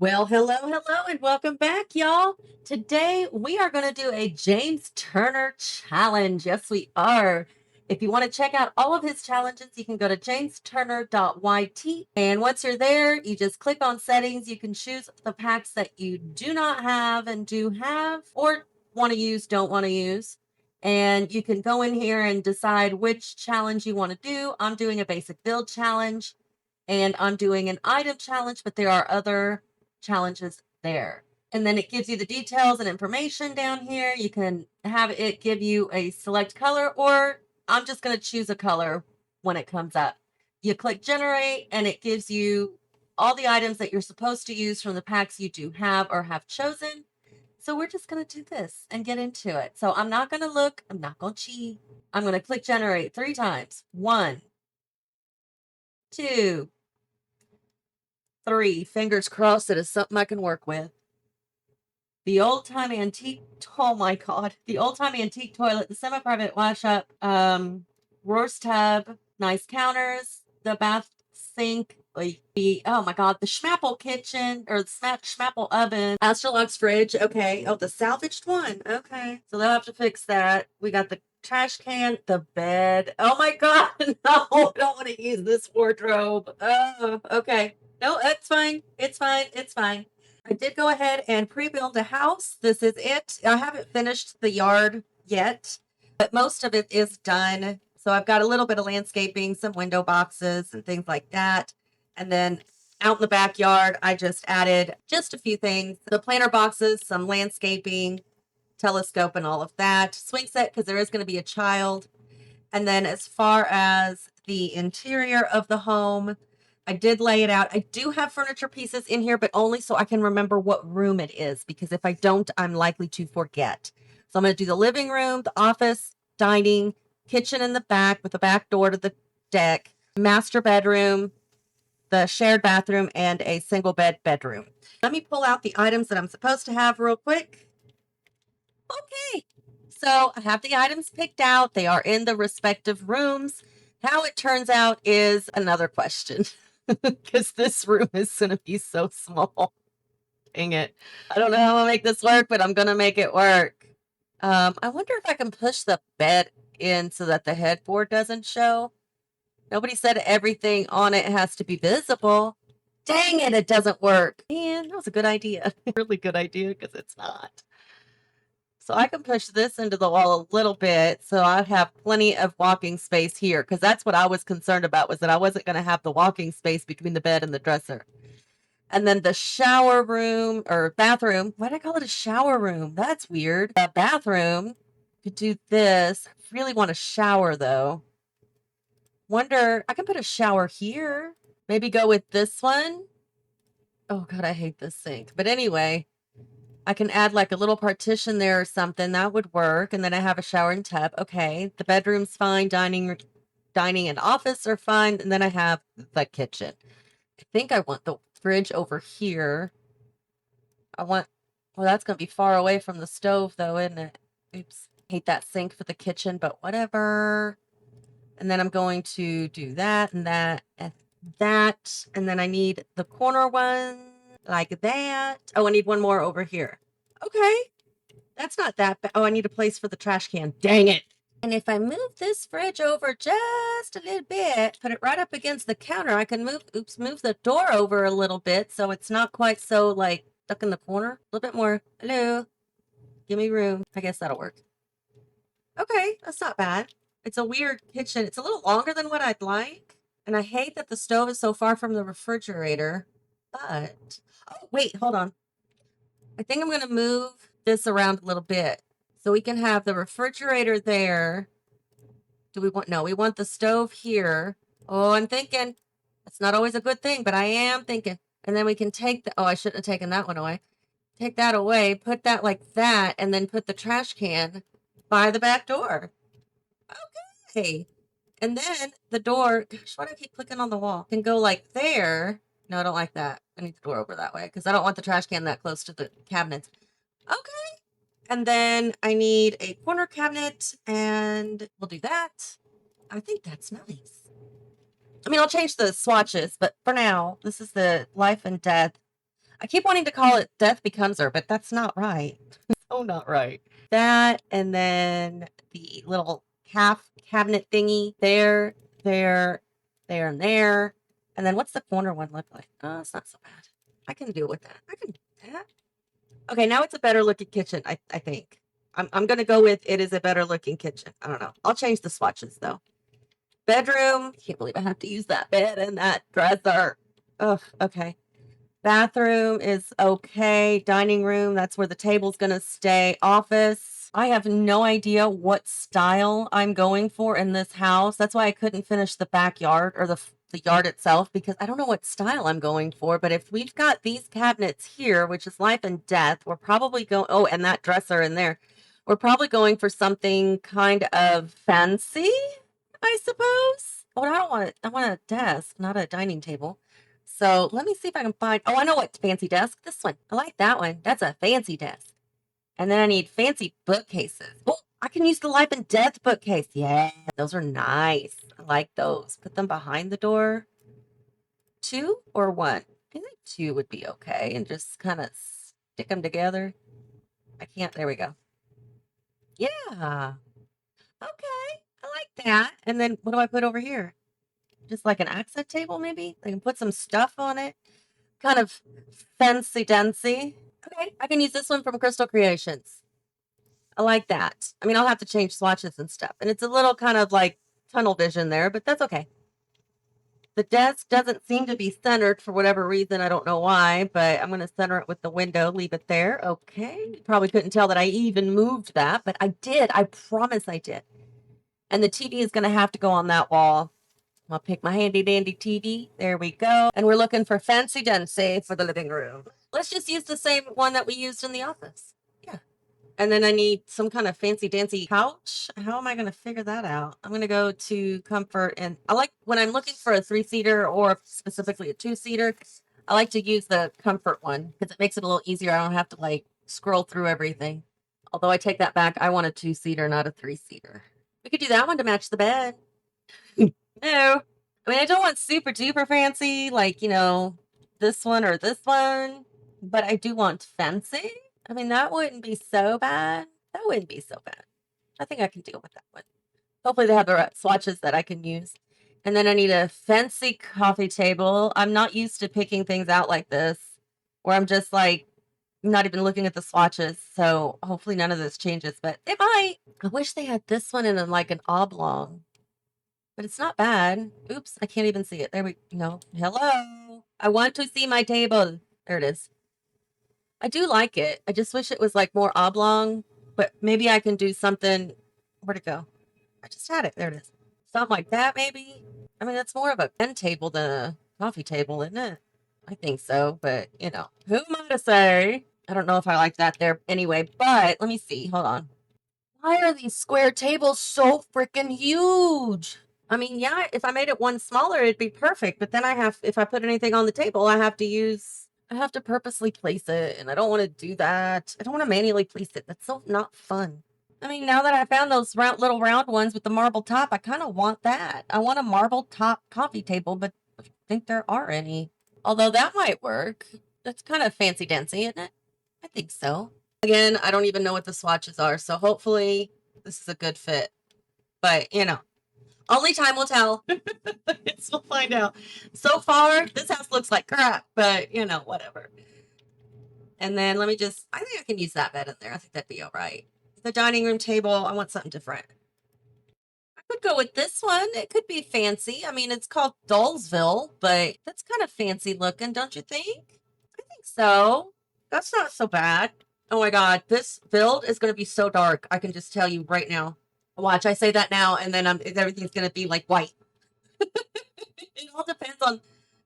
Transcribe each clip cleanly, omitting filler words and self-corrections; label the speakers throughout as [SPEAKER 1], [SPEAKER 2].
[SPEAKER 1] Well, hello, hello, and welcome back, y'all. Today we are going to do a James Turner challenge. Yes, we are. If you want to check out all of his challenges, you can go to jamesturner.yt. And once you're there, you just click on settings. You can choose the packs that you do not have and do have, or want to use, don't want to use. And you can go in here and decide which challenge you want to do. I'm doing a basic build challenge and I'm doing an item challenge, but there are other challenges there. And then it gives you the details and information down here. You can have it give you a select color, or I'm just going to choose a color when it comes up. You click generate and it gives you all the items that you're supposed to use from the packs you do have or have chosen. So we're just going to do this and get into it. So I'm not going to look, I'm not going to cheat. I'm going to click generate 3 times. 1, 2, 3. Fingers crossed that it's something I can work with. The old-time antique, oh my God, the old-time antique toilet, the semi-private wash up, Roar's tub, nice counters, the bath sink, like oh my God, the Schmapple kitchen, or the Schmapple oven, Astrolog's fridge, okay. Oh, the salvaged one, okay. So they'll have to fix that. We got the trash can, the bed. Oh my God, no, I don't want to use this wardrobe. Oh, okay. No, that's fine. It's fine. It's fine. I did go ahead and pre-build a house. This is it. I haven't finished the yard yet, but most of it is done. So I've got a little bit of landscaping, some window boxes and things like that. And then out in the backyard, I just added just a few things. The planter boxes, some landscaping, telescope and all of that. Swing set, because there is going to be a child. And then as far as the interior of the home, I did lay it out. I do have furniture pieces in here, but only so I can remember what room it is, because if I don't, I'm likely to forget. So I'm going to do the living room, the office, dining, kitchen in the back with the back door to the deck, master bedroom, the shared bathroom, and a single bed bedroom. Let me pull out the items that I'm supposed to have real quick. Okay, so I have the items picked out. They are in the respective rooms. How it turns out is another question, because this room is going to be so small. Dang it. I don't know how I'll make this work, but I'm going to make it work. I wonder if I can push the bed in so that the headboard doesn't show. Nobody said everything on it has to be visible. Dang it, it doesn't work. Man, that was a good idea. Really good idea, because it's not. So I can push this into the wall a little bit so I have plenty of walking space here, because that's what I was concerned about, was that I wasn't going to have the walking space between the bed and the dresser. And then the shower room or bathroom. Why did I call it a shower room? That's weird. The bathroom could do this. I really want a shower though. Wonder, I can put a shower here. Maybe go with this one. Oh God, I hate this sink. But anyway, I can add like a little partition there or something. That would work. And then I have a shower and tub. Okay. The bedroom's fine. Dining and office are fine. And then I have the kitchen. I think I want the fridge over here. Well, that's going to be far away from the stove though, isn't it? Oops. Hate that sink for the kitchen, but whatever. And then I'm going to do that and that and that. And then I need the corner one like that. Oh, I need one more over here. Okay. That's not that bad. Oh, I need a place for the trash can. Dang it. And if I move this fridge over just a little bit, put it right up against the counter, I can move the door over a little bit so it's not quite so like stuck in the corner. A little bit more. Hello. Give me room. I guess that'll work. Okay, that's not bad. It's a weird kitchen. It's a little longer than what I'd like. And I hate that the stove is so far from the refrigerator. But, oh, wait, hold on. I think I'm going to move this around a little bit so we can have the refrigerator there. No, we want the stove here. Oh, I'm thinking. It's not always a good thing, but I am thinking. And then we can take oh, I shouldn't have taken that one away. Take that away, put that like that, and then put the trash can by the back door. Okay. And then the door, gosh, why do I keep clicking on the wall? Can go like there. No, I don't like that. I need the door over that way because I don't want the trash can that close to the cabinets. Okay. And then I need a corner cabinet and we'll do that. I think that's nice. I mean, I'll change the swatches, but for now, this is the life and death. I keep wanting to call it Death Becomes Her, but that's not right. Oh, not right. That, and then the little half cabinet thingy there, there, there, and there. And then what's the corner one look like? Oh, it's not so bad. I can deal with that. I can do that. Okay, now it's a better looking kitchen, I think. I'm gonna go with it is a better looking kitchen. I don't know. I'll change the swatches though. Bedroom. Can't believe I have to use that bed and that dresser. Ugh, okay. Bathroom is okay. Dining room, that's where the table's gonna stay. Office. I have no idea what style I'm going for in this house. That's why I couldn't finish the backyard or the yard itself because I don't know what style I'm going for. But if we've got these cabinets here, which is life and death, we're probably going, oh, and that dresser in there, we're probably going for something kind of fancy, I suppose. Oh, I don't want it. I want a desk, not a dining table. So let me see if I can find, oh, I know what fancy desk. This one. I like that one. That's a fancy desk. And then I need fancy bookcases. Oh, I can use the life and death bookcase. Yeah, those are nice. I like those. Put them behind the door. 2 or 1? I think 2 would be okay. And just kind of stick them together. I can't. There we go. Yeah. Okay. I like that. And then what do I put over here? Just like an accent table, maybe? I can put some stuff on it. Kind of fancy-dancy. Okay, I can use this one from Crystal Creations. I like that. I mean, I'll have to change swatches and stuff. And it's a little kind of like tunnel vision there, but that's okay. The desk doesn't seem to be centered for whatever reason. I don't know why, but I'm going to center it with the window, leave it there. Okay. You probably couldn't tell that I even moved that, but I did. I promise I did. And the TV is going to have to go on that wall. I'll pick my handy dandy TV. There we go. And we're looking for fancy dancy for the living room. Let's just use the same one that we used in the office. Yeah. And then I need some kind of fancy dancy couch. How am I going to figure that out? I'm going to go to comfort. And I like when I'm looking for a 3-seater or specifically a 2-seater, I like to use the comfort one because it makes it a little easier. I don't have to like scroll through everything. Although I take that back. I want a 2-seater, not a 3-seater. We could do that one to match the bed. No. I mean, I don't want super duper fancy, like, you know, this one or this one, but I do want fancy. I mean, that wouldn't be so bad. That wouldn't be so bad. I think I can deal with that one. Hopefully they have the right swatches that I can use. And then I need a fancy coffee table. I'm not used to picking things out like this, where I'm just like, not even looking at the swatches. So hopefully none of this changes, but it might. I wish they had this one in like an oblong. But it's not bad. Oops, I can't even see it. There we go. Hello. I want to see my table. There it is. I do like it. I just wish it was like more oblong, but maybe I can do something. Where'd it go? I just had it. There it is. Something like that, maybe. I mean, that's more of a pen table than a coffee table, isn't it? I think so, but you know, who am I to say? I don't know if I like that there anyway, but let me see. Hold on. Why are these square tables so freaking huge? I mean, yeah, if I made it one smaller, it'd be perfect. But then if I put anything on the table, I have to purposely place it. And I don't want to do that. I don't want to manually place it. That's so not fun. I mean, now that I found those little round ones with the marble top, I kind of want that. I want a marble top coffee table, but I don't think there are any. Although that might work. That's kind of fancy dancy, isn't it? I think so. Again, I don't even know what the swatches are. So hopefully this is a good fit. But, you know. Only time will tell. We'll find out. So far, this house looks like crap, but you know, whatever. And then I think I can use that bed in there. I think that'd be all right. The dining room table, I want something different. I could go with this one. It could be fancy. I mean, it's called Dullsville, but that's kind of fancy looking, don't you think? I think so. That's not so bad. Oh my God, this build is going to be so dark. I can just tell you right now. Watch, I say that now, and then everything's going to be like white. It all depends on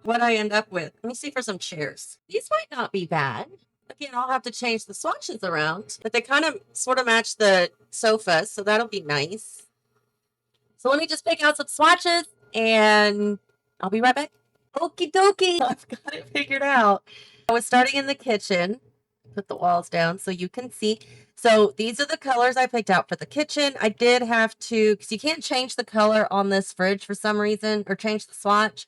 [SPEAKER 1] what I end up with. Let me see for some chairs. These might not be bad. Again, I'll have to change the swatches around, but they kind of sort of match the sofa, so that'll be nice. So let me just pick out some swatches, and I'll be right back. Okie dokie. I've got it figured out. I was starting in the kitchen. Put the walls down so you can see. So these are the colors I picked out for the kitchen. I did have to, because you can't change the color on this fridge for some reason, or change the swatch.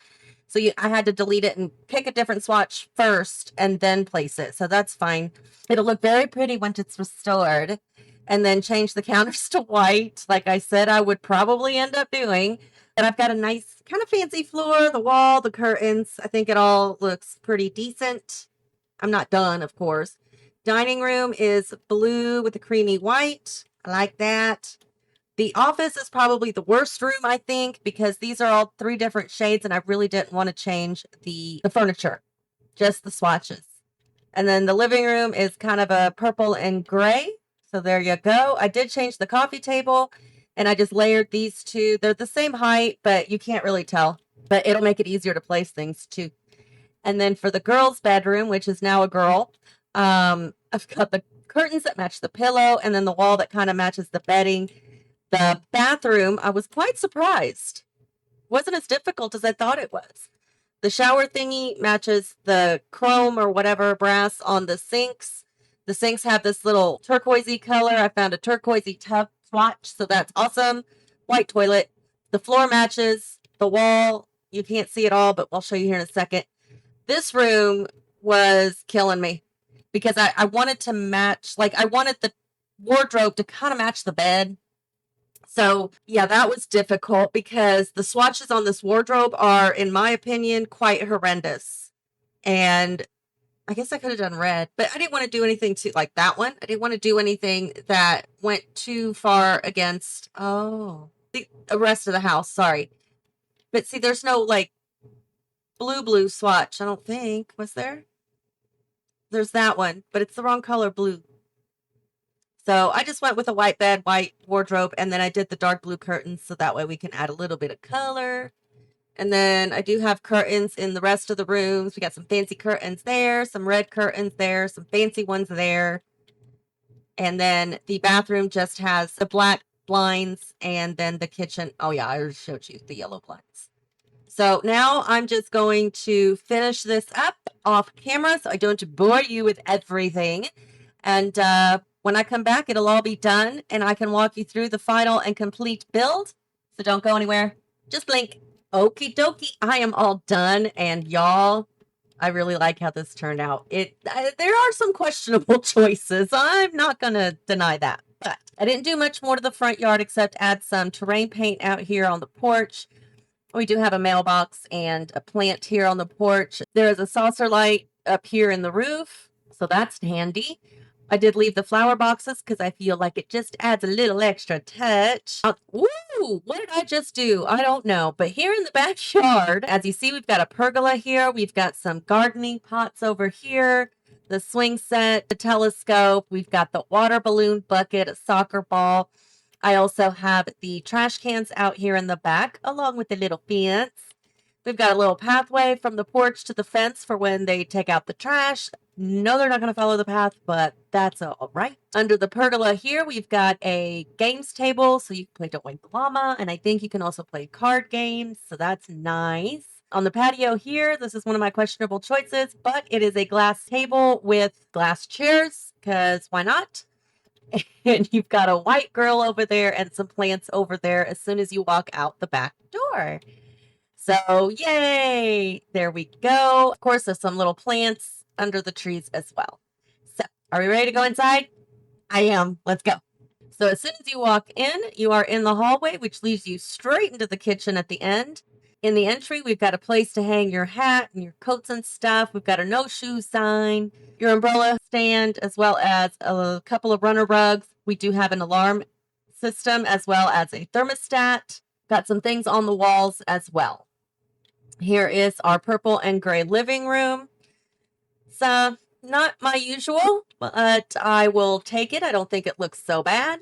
[SPEAKER 1] So I had to delete it and pick a different swatch first and then place it. So that's fine. It'll look very pretty once it's restored. And then change the counters to white, like I said I would probably end up doing. And I've got a nice kind of fancy floor, the wall, the curtains. I think it all looks pretty decent. I'm not done, of course. Dining room is blue with a creamy white. I like that. The office is probably the worst room, I think, because these are all 3 different shades and I really didn't want to change the furniture, just the swatches. And then the living room is kind of a purple and gray. So there you go. I did change the coffee table and I just layered these 2. They're the same height, but you can't really tell. But it'll make it easier to place things too. And then for the girls' bedroom, which is now a girl, I've got the curtains that match the pillow and then the wall that kind of matches the bedding. The bathroom, I was quite surprised. Wasn't as difficult as I thought it was. The shower thingy matches the chrome or whatever brass on the sinks. The sinks have this little turquoisey color. I found a turquoisey tub swatch, so that's awesome. White toilet. The floor matches the wall. You can't see it all, but I'll show you here in a second. This room was killing me because I wanted to match, like I wanted the wardrobe to kind of match the bed. So yeah, that was difficult because the swatches on this wardrobe are, in my opinion, quite horrendous. And I guess I could have done red, but I didn't want to do anything too like that one. I didn't want to do anything that went too far against the rest of the house. Sorry. But see, there's no like blue swatch, I don't think. Was there? There's that one, but it's the wrong color blue. So I just went with a white bed, white wardrobe, and then I did the dark blue curtains so that way we can add a little bit of color. And then I do have curtains in the rest of the rooms. We got some fancy curtains there, some red curtains there, some fancy ones there. And then the bathroom just has the black blinds and then the kitchen. Oh yeah, I already showed you the yellow blinds. So now I'm just going to finish this up off camera so I don't bore you with everything. And when I come back, it'll all be done and I can walk you through the final and complete build. So don't go anywhere. Just blink. Okie dokie. I am all done. And y'all, I really like how this turned out. There are some questionable choices. I'm not going to deny that. But I didn't do much more to the front yard except add some terrain paint out here on the porch. We do have a mailbox and a plant here on the porch. There is a saucer light up here in the roof, so that's handy. I did leave the flower boxes because I feel like it just adds a little extra touch. Ooh, what did I just do? I don't know. But here in the backyard, as you see, we've got a pergola here. We've got some gardening pots over here, the swing set, the telescope. We've got the water balloon bucket, a soccer ball. I also have the trash cans out here in the back, along with the little fence. We've got a little pathway from the porch to the fence for when they take out the trash. No, they're not going to follow the path, but that's all right. Under the pergola here, we've got a games table, so you can play Don't Wake the Llama, and I think you can also play card games, so that's nice. On the patio here, this is one of my questionable choices, but it is a glass table with glass chairs, because why not? And you've got a white girl over there and some plants over there as soon as you walk out the back door. So, yay! There we go. Of course, there's some little plants under the trees as well. So, are we ready to go inside? I am. Let's go. So, as soon as you walk in, you are in the hallway, which leads you straight into the kitchen at the end. In the entry, we've got a place to hang your hat and your coats and stuff. We've got a no shoe sign, your umbrella stand, as well as a couple of runner rugs. We do have an alarm system as well as a thermostat. Got some things on the walls as well. Here is our purple and gray living room. It's not my usual, but I will take it. I don't think it looks so bad.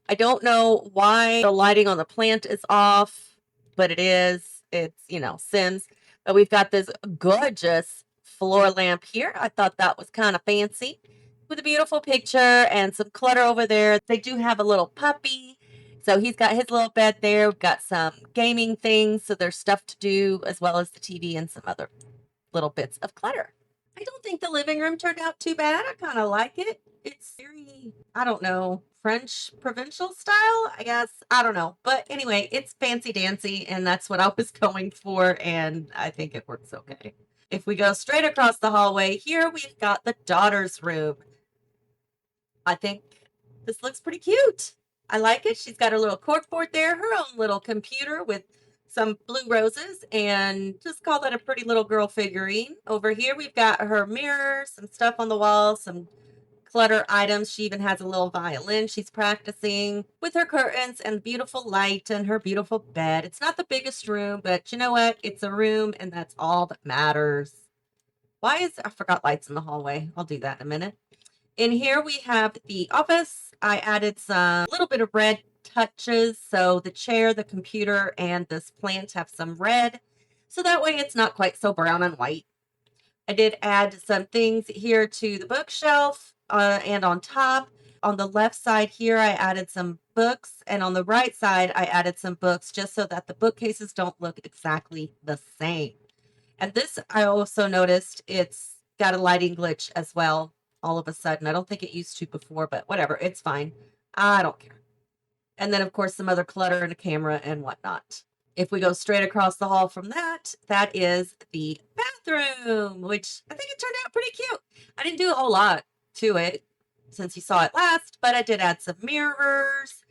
[SPEAKER 1] I don't know why the lighting on the plant is off, but it is. It's, Sims. But we've got this gorgeous floor lamp here. I thought that was kind of fancy with a beautiful picture and some clutter over there. They do have a little puppy. So he's got his little bed there. We've got some gaming things. So there's stuff to do as well as the TV and some other little bits of clutter. I don't think the living room turned out too bad. I kind of like it. It's very, I don't know, French provincial style, I guess. I don't know. But anyway, it's fancy dancy, and that's what I was going for, and I think it works okay. If we go straight across the hallway, here we've got the daughter's room. I think this looks pretty cute. I like it. She's got her little corkboard there, her own little computer with some blue roses, and just call that a pretty little girl figurine. Over here, we've got her mirror, some stuff on the wall, some clutter items. She even has a little violin she's practicing with her curtains and beautiful light and her beautiful bed. It's not the biggest room, but you know what? It's a room, and that's all that matters. Why is I forgot lights in the hallway? I'll do that in a minute. In here we have the office. I added some little bit of red touches. So the chair, the computer, and this plant have some red. So that way it's not quite so brown and white. I did add some things here to the bookshelf and on top. On the left side here, I added some books. And on the right side, I added some books just so that the bookcases don't look exactly the same. And this, I also noticed it's got a lighting glitch as well all of a sudden. I don't think it used to before, but whatever, it's fine. I don't care. And then, of course, some other clutter and a camera and whatnot. If we go straight across the hall from that, that is the bathroom, which I think it turned out pretty cute. I didn't do a whole lot to it since you saw it last, but I did add some mirrors.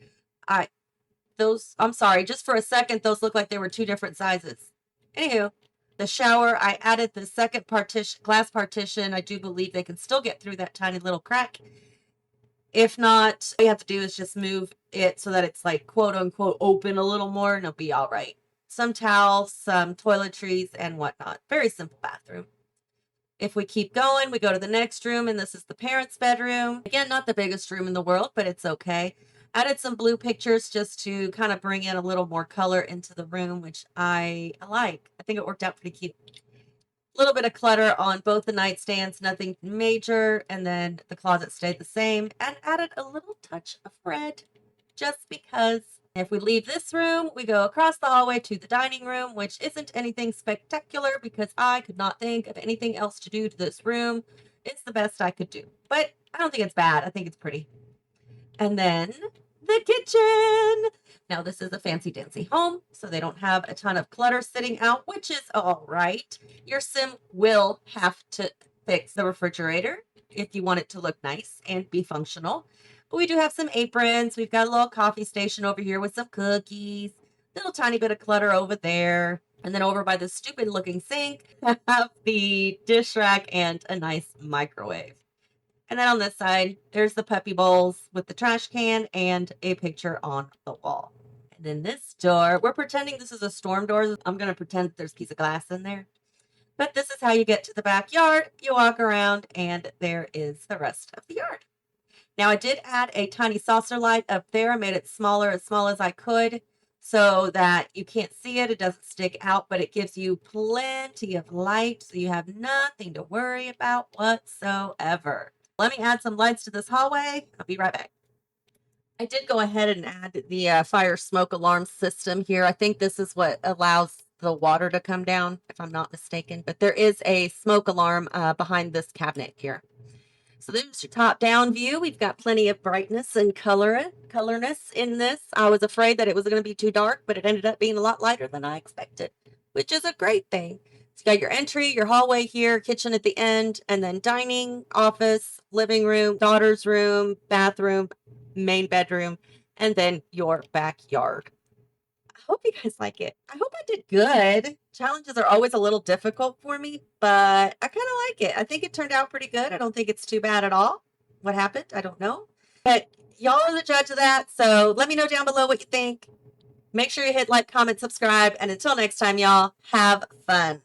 [SPEAKER 1] I'm sorry, just for a second, those look like they were two different sizes. Anywho, the shower, I added the second glass partition. I do believe they can still get through that tiny little crack. If not, all you have to do is just move it so that it's like quote unquote open a little more and it'll be all right. Some towels, some toiletries, and whatnot. Very simple bathroom. If we keep going, we go to the next room, and this is the parents' bedroom. Again, not the biggest room in the world, but it's okay. Added some blue pictures just to kind of bring in a little more color into the room, which I like. I think it worked out pretty cute. A little bit of clutter on both the nightstands, nothing major, and then the closet stayed the same, and added a little touch of red just because. If we leave this room, we go across the hallway to the dining room, which isn't anything spectacular because I could not think of anything else to do to this room. It's the best I could do, but I don't think it's bad. I think it's pretty. And then the kitchen. Now, this is a fancy dancy home, so they don't have a ton of clutter sitting out, which is all right. Your sim will have to fix the refrigerator if you want it to look nice and be functional. But we do have some aprons. We've got a little coffee station over here with some cookies, little tiny bit of clutter over there. And then over by the stupid looking sink, I have the dish rack and a nice microwave. And then on this side, there's the puppy bowls with the trash can and a picture on the wall. And then this door, we're pretending this is a storm door. I'm going to pretend there's a piece of glass in there. But this is how you get to the backyard. You walk around and there is the rest of the yard. Now, I did add a tiny saucer light up there. I made it smaller, as small as I could, so that you can't see it. It doesn't stick out, but it gives you plenty of light, so you have nothing to worry about whatsoever. Let me add some lights to this hallway. I'll be right back. I did go ahead and add the fire smoke alarm system here. I think this is what allows the water to come down, if I'm not mistaken. But there is a smoke alarm behind this cabinet here. So there's your top-down view. We've got plenty of brightness and colorness in this. I was afraid that it was going to be too dark, but it ended up being a lot lighter than I expected, which is a great thing. So you got your entry, your hallway here, kitchen at the end, and then dining, office, living room, daughter's room, bathroom, main bedroom, and then your backyard. I hope you guys like it. I hope I did good. Challenges are always a little difficult for me, but I kind of like it. I think it turned out pretty good. I don't think it's too bad at all. What happened? I don't know. But y'all are the judge of that. So let me know down below what you think. Make sure you hit like, comment, subscribe. And until next time, y'all, have fun.